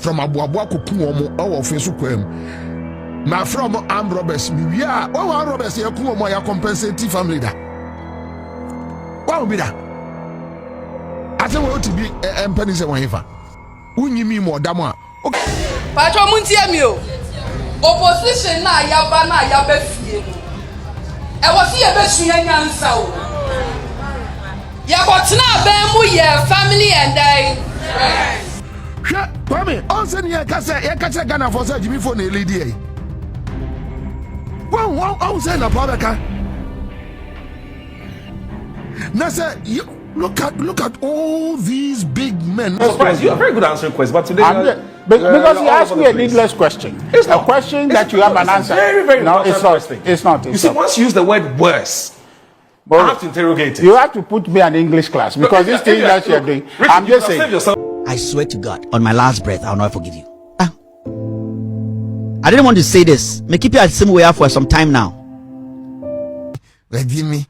from Abuabua Kupuomo or Fesuquem. Now from armed robbers, we are all armed robbers here, Kumo, compensating family. What will be that? I said, what to be a penny and whatever. Who you mean more damn? Okay. Patron Muntiamio. Opposition na yaba na yabe fie. E was here be suya nyansa o. Ya kotena be mu ye family and I. Hwe, Kwame, on say ye kase Ghana for say Jimmy for na lady e. One say na Pabeka. Now say look at all these big men. Surprise, you are very good answering questions, but today because you asked me a needless question. It's a question that you have an answer. Very, very no, it's not. It's not. You see, once you use the word worse, I have to interrogate it. You have to put me in an English class because this thing that you're doing. Richard, I'm just saying. I swear to God, on my last breath, I'll not forgive you. I didn't want to say this. May keep you at the same way for some time now. Give me.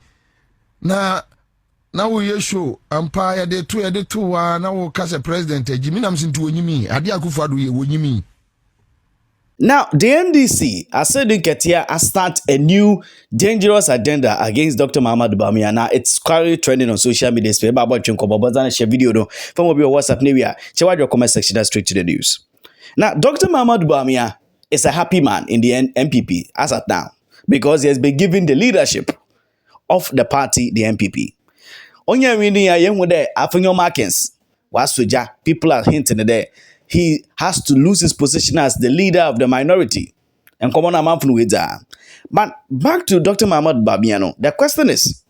Now we show empire de two now we cast president Jimmy Namsin to Onyimi Adi Akufo-Addo ye Onyimi. Now, the NDC has said I start a new dangerous agenda against Dr. Bawumia. Now, it's currently trending on social media. Share video no from your WhatsApp area. Check your comment section straight to the news. Now, Dr. Bawumia is a happy man in the NPP as at now because he has been given the leadership of the party, the NPP. Onya winning a young there, Afanyo Markins, Wasuja, people are hinting there. He has to lose his position as the leader of the minority. And come on, I'm with that. But back to Dr. Bawumia. The question is,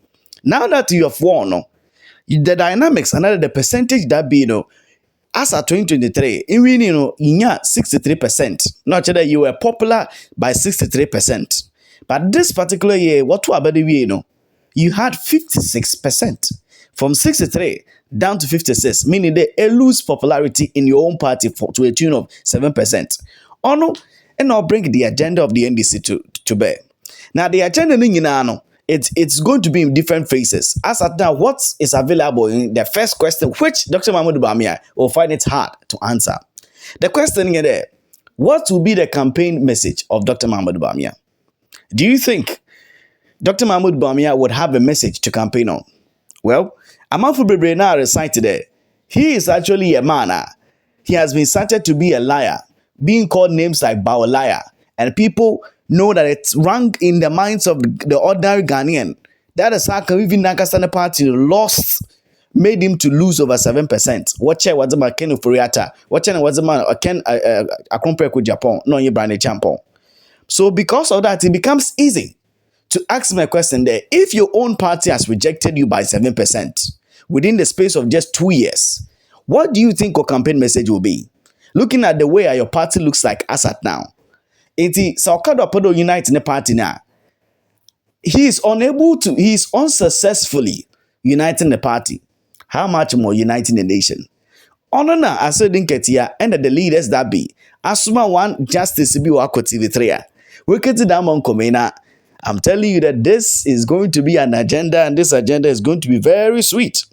now that you have won, the dynamics, another the percentage that be, as at 2023, in winning, in 63%. Not that you were popular by 63%. But this particular year, what to about the you had 56%. From 63 down to 56, meaning they lose popularity in your own party to a tune of 7%. And I'll bring the agenda of the NDC to bear. Now, the agenda, it's going to be in different phases. As at now, what is available in the first question, which Dr. Bawumia will find it hard to answer. The question here there, what will be the campaign message of Dr. Bawumia? Do you think Dr. Bawumia would have a message to campaign on? Well, Amanfo Bebre now recited there. He is actually a man. He has been cited to be a liar, being called names like Bao liar, and people know that it's rank in the minds of the ordinary Ghanaian. That is how even Nankasana Party lost, made him to lose over 7%. Watch out, what's the Ken Furiata? Watch out, what's the man Ken Akompreko Japan? No, you brand champion. So because of that, it becomes easy to ask my question there. If your own party has rejected you by 7% within the space of just 2 years, what do you think your campaign message will be? Looking at the way your party looks like as at now, it's Okado Podo Unite in the party now. He is unsuccessfully uniting the party. How much more uniting the nation? Onona Asodin Ketia and the leaders that be Asuma one Justice be Wako TV3. We get to Damon Komena. I'm telling you that this is going to be an agenda, and this agenda is going to be very sweet.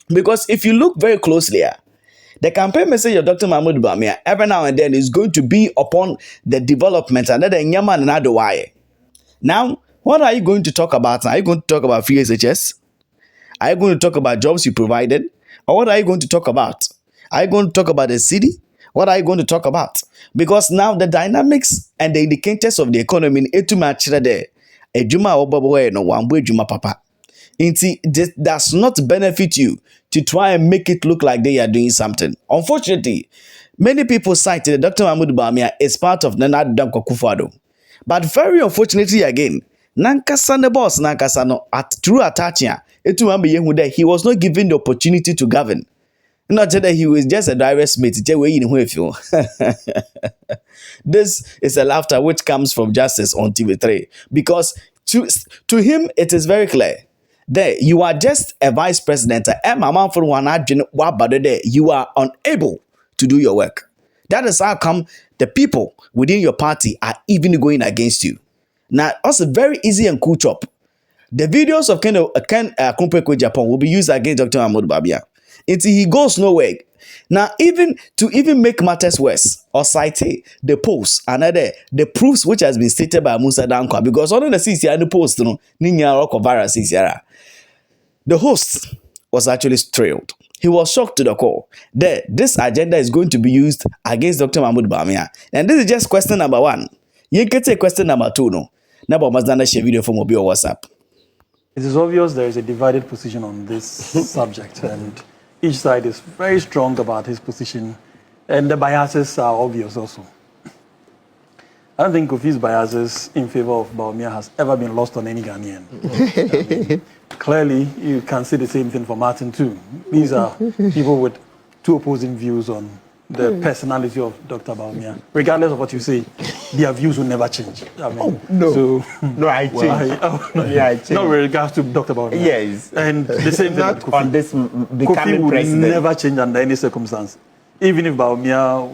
Because if you look very closely here, the campaign message of Dr. Bawumia every now and then is going to be upon the development and the Nyaman and Adowaye. Now, what are you going to talk about? Are you going to talk about free SHS? Are you going to talk about jobs you provided? Or what are you going to talk about? Are you going to talk about the city? What are you going to talk about? Because now the dynamics and the indicators of the economy in Etuma there. Ejuma obaboe no wambu ejuma papa. This does not benefit you to try and make it look like they are doing something. Unfortunately, many people cited that Dr. Bawumia is part of Nana Akufo-Addo. But very unfortunately again, Nankasane boss Nankasano through Atachia, he was not given the opportunity to govern. Not that he was just a driver's mate. This is a laughter which comes from Justice on TV3. Because to him, it is very clear. There, you are just a vice president. You are unable to do your work. That is how come the people within your party are even going against you. Now, also very easy and cool chop. The videos of Ken Akompreko Japan will be used against Dr. Bawumia. Until he goes nowhere. Now, even to make matters worse, or cite the post, another the proofs which has been stated by Musa Dankwa, because on the CCR the post, no, virus CCR. The host was actually thrilled. He was shocked to the core. This agenda is going to be used against Dr. Mahmoud Bawumia. And this is just question number 1. You can take question number 2, no. Now, Mazdana share video from Mobile WhatsApp. It is obvious there is a divided position on this subject, and each side is very strong about his position, and the biases are obvious also. I don't think Kofi's biases in favor of Bawumia has ever been lost on any Ghanaian. Clearly, you can see the same thing for Martin too. These are people with two opposing views on the personality of Dr. Bawumia. Regardless of what you say, their views will never change. I mean, I change. I change. Not with regards to Dr. Bawumia. Yes. And the same thing not with Kofi. on this becoming Kofi would president. never change under any circumstance. Even if Bawumia,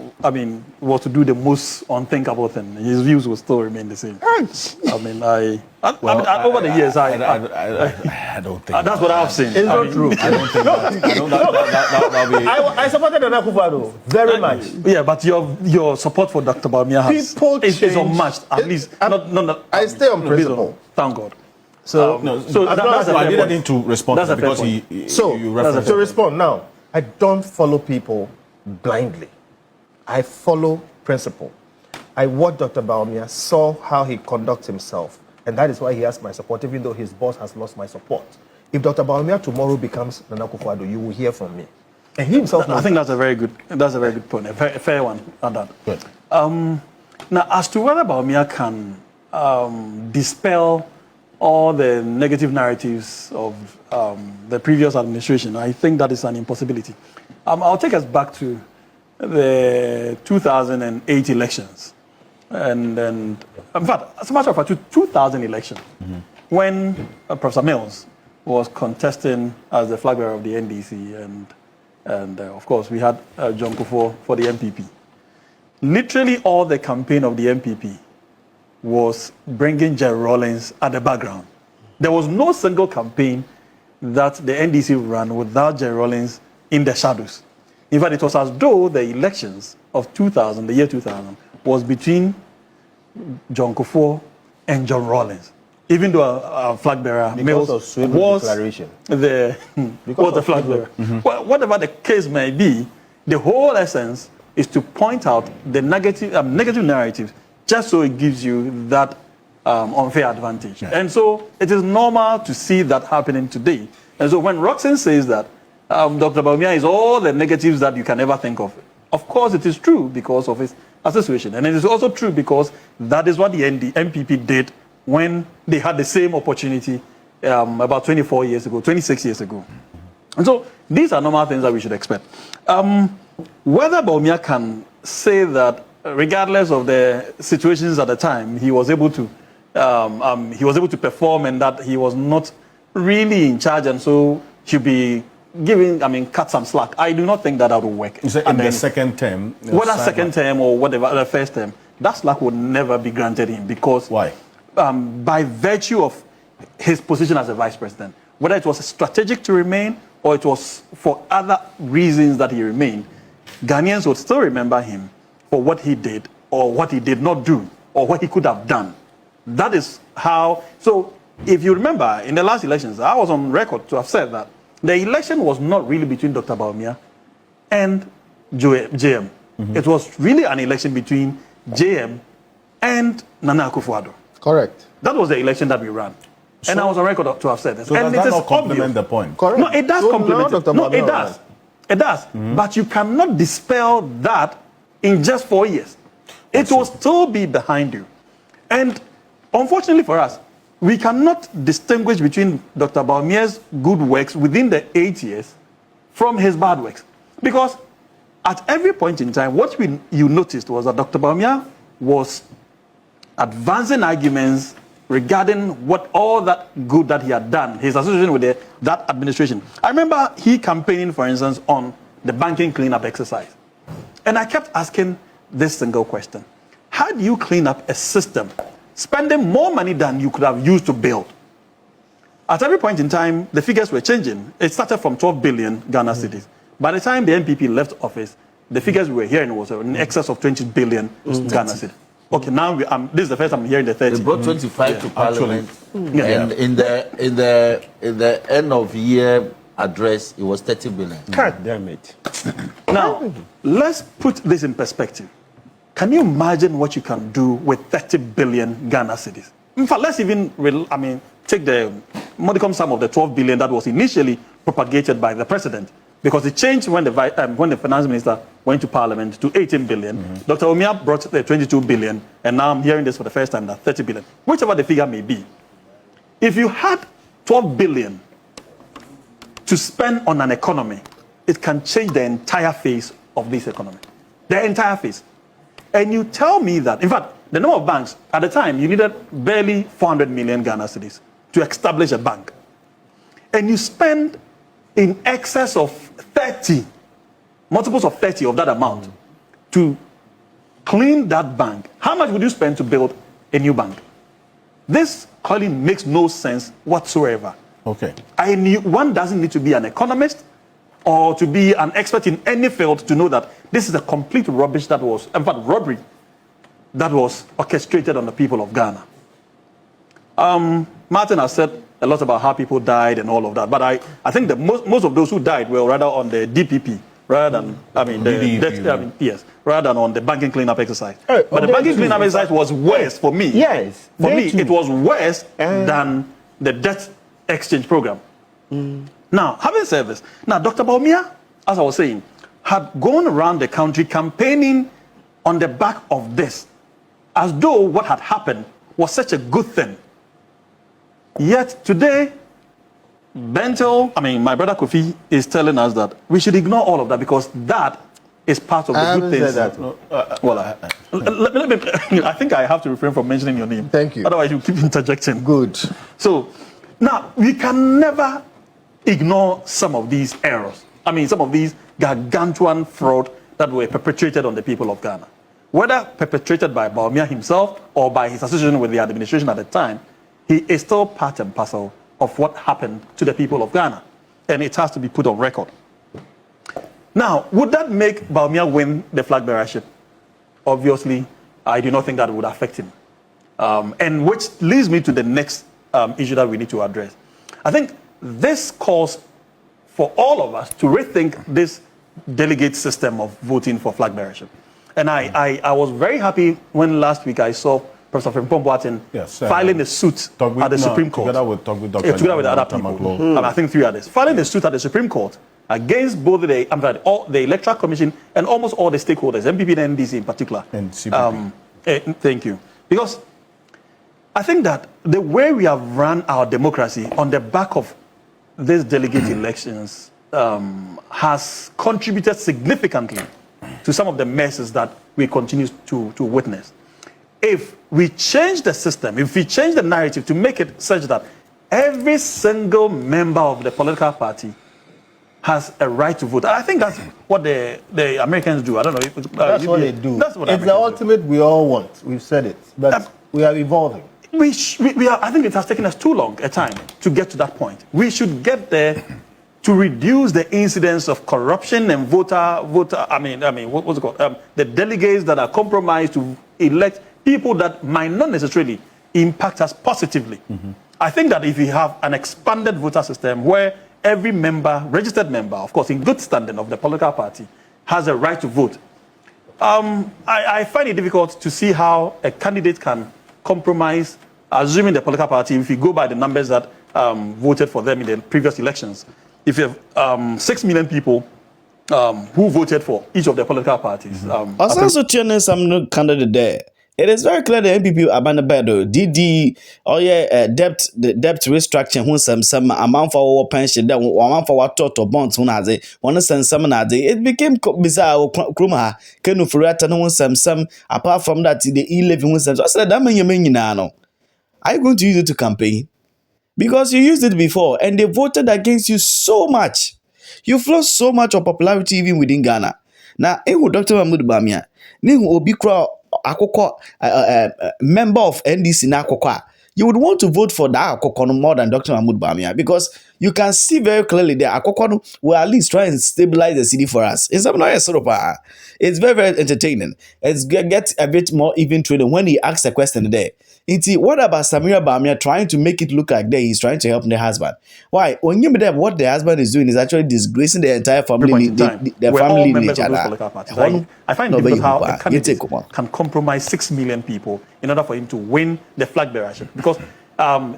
was to do the most unthinkable thing, his views will still remain the same. Over the years, I don't think that's what I've seen. It's not true. I don't think that'll be. I supported Nana Akufo-Addo very much. Yeah, but your support for Dr. Bawumia is unmatched. At least, I stay on principle. Thank God. So That's a I fair didn't point. need to respond That's to a that fair because point. you referenced to it. respond now, I don't follow people blindly. I follow principle. I watched Dr. Bawumia, saw how he conducts himself, and that is why he has my support, even though his boss has lost my support. If Dr. Bawumia tomorrow becomes Nana Akufo-Addo, you will hear from me. And he himself I think that's a very good point, a fair one on that. Good. Now, as to whether Bawumia can dispel all the negative narratives of the previous administration, I think that is an impossibility. I'll take us back to the 2008 elections. And in fact, as a matter of fact, 2000 election, when Professor Mills was contesting as the flag bearer of the NDC, and of course, we had John Kufuor for the NPP. Literally all the campaign of the NPP was bringing Jerry Rawlings at the background. There was no single campaign that the NDC ran without Jerry Rawlings in the shadows. In fact, it was as though the elections of 2000, the year 2000, was between John Kufuor and John Rawlings. Even though a flag bearer Mills was the flag bearer. Well, whatever the case may be, the whole essence is to point out the negative narratives, just so it gives you that unfair advantage. Yeah. And so it is normal to see that happening today. And so when Roxanne says that Dr. Bawumia is all the negatives that you can ever think of course it is true because of his association. And it is also true because that is what the NPP did when they had the same opportunity about 26 years ago. And so these are normal things that we should expect. Whether Bawumia can say that regardless of the situations at the time, he was able to perform and that he was not really in charge and so should be cut some slack. I do not think that will work. You said in the second term? Whether second term or whatever, the first term, that slack would never be granted him because... Why? By virtue of his position as a vice president, whether it was strategic to remain or it was for other reasons that he remained, Ghanaians would still remember him for what he did or what he did not do or what he could have done. That is how... So if you remember, in the last elections, I was on record to have said that the election was not really between Dr. Bawumia and JM. It was really an election between JM and Nana Akufo-Addo. Correct. That was the election that we ran. And I was on record to have said this. So and does it that is not complement the point? Correct. No, it does complement it. No, it does. It does. But you cannot dispel that in just 4 years. It will still be behind you. And unfortunately for us, we cannot distinguish between Dr. Bawumia's good works within the 8 years from his bad works. Because at every point in time, what you noticed was that Dr. Bawumia was advancing arguments regarding what all that good that he had done, his association with that administration. I remember he campaigning, for instance, on the banking cleanup exercise. And I kept asking this single question. How do you clean up a system spending more money than you could have used to build? At every point in time, the figures were changing. It started from 12 billion Ghana cedis. By the time the NPP left office, the figures we were hearing was in excess of 20 billion Ghana cedi. Okay, now this is the first time I'm hearing the 30. They brought 25 to Parliament, Yeah. and in the end of year address, it was 30 billion. God damn it. Now, let's put this in perspective. Can you imagine what you can do with 30 billion Ghana cedis? In fact, let's even, take the modicum sum of the 12 billion that was initially propagated by the president, because it changed when the finance minister went to Parliament to 18 billion. Dr. Bawumia brought the 22 billion, and now I'm hearing this for the first time, that 30 billion, whichever the figure may be. If you had 12 billion to spend on an economy, it can change the entire face of this economy. The entire face. And you tell me that, in fact, the number of banks, at the time, you needed barely 400 million Ghana cedis to establish a bank. And you spend in excess of 30, multiples of 30 of that amount to clean that bank. How much would you spend to build a new bank? This clearly makes no sense whatsoever. Okay. One doesn't need to be an economist or to be an expert in any field to know that this is a complete rubbish that was, in fact, robbery that was orchestrated on the people of Ghana. Martin has said a lot about how people died and all of that, but I think that most of those who died were rather on the DPP rather than, rather than on the banking cleanup exercise. But the banking cleanup exercise was worse for me. Yes. For me, it was worse than the debt exchange program. Now, having said this, now Dr. Bawumia, as I was saying, had gone around the country campaigning on the back of this, as though what had happened was such a good thing. Yet today, my brother Kofi is telling us that we should ignore all of that because that is part of the good things. I think I have to refrain from mentioning your name. Thank you. Otherwise, you keep interjecting. Good. So, now, we can never ignore some of these errors. Some of these gargantuan fraud that were perpetrated on the people of Ghana. Whether perpetrated by Bawumia himself or by his association with the administration at the time, he is still part and parcel of what happened to the people of Ghana. And it has to be put on record. Now, would that make Bawumia win the flag bearership? Obviously, I do not think that would affect him. And which leads me to the next issue that we need to address. I think this calls for all of us to rethink this delegate system of voting for flag bearership. And I was very happy when last week I saw Professor Frimpong Boateng filing a suit at the Supreme Court. Together with other people. I think 3 others. Filing a suit at the Supreme Court against both the Electoral Commission and almost all the stakeholders, NPP and NDC in particular. And CPP. Thank you. Because I think that the way we have run our democracy on the back of these delegate elections has contributed significantly to some of the messes that we continue to witness. If we change the system, if we change the narrative to make it such that every single member of the political party has a right to vote, I think that's what the Americans do. I don't know. That's what they do. That's what it's the ultimate we all want. We've said it. But we are evolving. I think it has taken us too long a time to get to that point. We should get there to reduce the incidence of corruption and what's it called? The delegates that are compromised to elect people that might not necessarily impact us positively. I think that if we have an expanded voter system where every member, registered member, of course, in good standing of the political party, has a right to vote, I find it difficult to see how a candidate can compromise, assuming the political party, if you go by the numbers that voted for them in the previous elections, if you have 6 million people who voted for each of the political parties. Also, some candidate there. It is very clear the NPP abandoned bedo DD the debt restructuring when some amount for pension that one for what total bonds when has it one some it became bizarre kruma kenu furata no some apart from that the 11 so I said that mean are you going to use it to campaign? Because you used it before and they voted against you so much. You've lost so much of popularity even within Ghana. Now, Dr. Bawumia, obi kra akoko member of NDC na akoko, you would want to vote for that akoko more than Dr. Bawumia because you can see very clearly that Akoko will at least try and stabilize the city for us. It's it's very, very entertaining. It's get a bit more even trading when he asks a question there. What about Samira Bawumia trying to make it look like that he's trying to help the husband? Why? When you that what the husband is doing is actually disgracing the entire family, the family lineage. I find it difficult how a candidate can compromise 6 million people in order for him to win the flag bearership. Because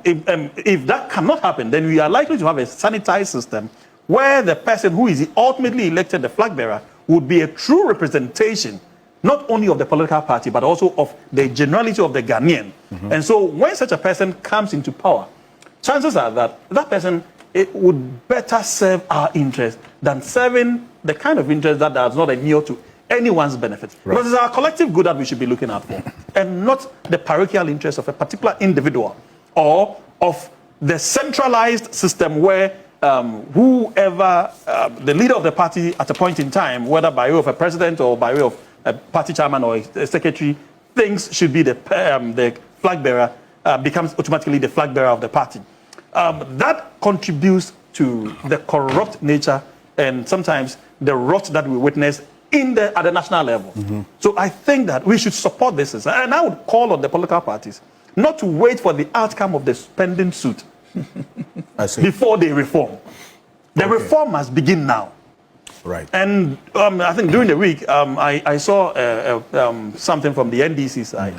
if that cannot happen, then we are likely to have a sanitized system where the person who is ultimately elected the flag bearer would be a true representation not only of the political party, but also of the generality of the Ghanaian. And so when such a person comes into power, chances are that that person would better serve our interest than serving the kind of interest that does not adhere to anyone's benefit. Right. Because it's our collective good that we should be looking out for, and not the parochial interest of a particular individual or of the centralized system where whoever, the leader of the party at a point in time, whether by way of a president or by way of a party chairman or a secretary, thinks should be the flag bearer, becomes automatically the flag bearer of the party. That contributes to the corrupt nature and sometimes the rot that we witness at the national level. So I think that we should support this. And I would call on the political parties not to wait for the outcome of the spending suit before they reform. The reform must begin now. Right. And I think during the week, I saw something from the NDC side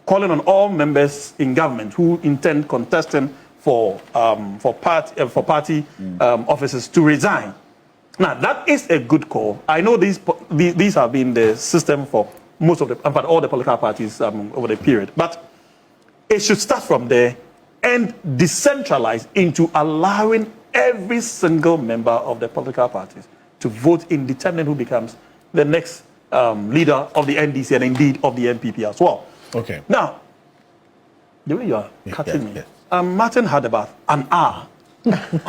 calling on all members in government who intend contesting for party offices to resign. Now, that is a good call. I know these have been the system for most of all the political parties over the period. But it should start from there and decentralize into allowing every single member of the political parties to vote in determining who becomes the next leader of the NDC and indeed of the NPP as well. Okay. Now, the way you are cutting me, Martin had about an hour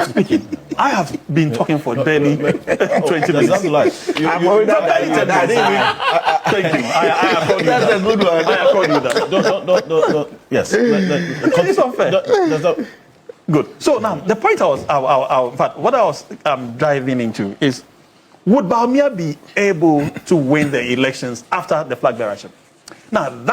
speaking. I have been talking for barely 20 minutes. I'm already Thank you. I applaud you. That's a good one. I applaud you that. Don't. Yes. It's unfair. Good. So now, the point in fact, what I was driving into is, would Bawumia be able to win the elections after the flag bearership? Now, that